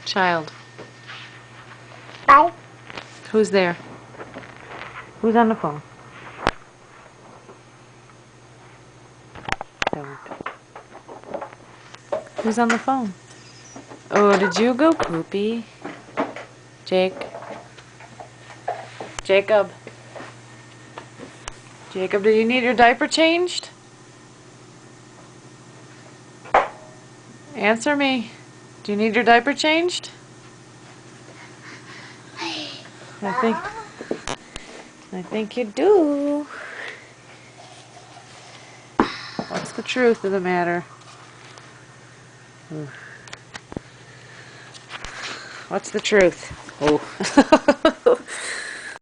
Child. Bye. Who's there? Who's on the phone? Don't. Who's on the phone? Oh, did you go poopy? Jake? Jacob? Jacob, did you need your diaper changed? Answer me. Do you need your diaper changed? I think you do. What's the truth of the matter? What's the truth? Oh.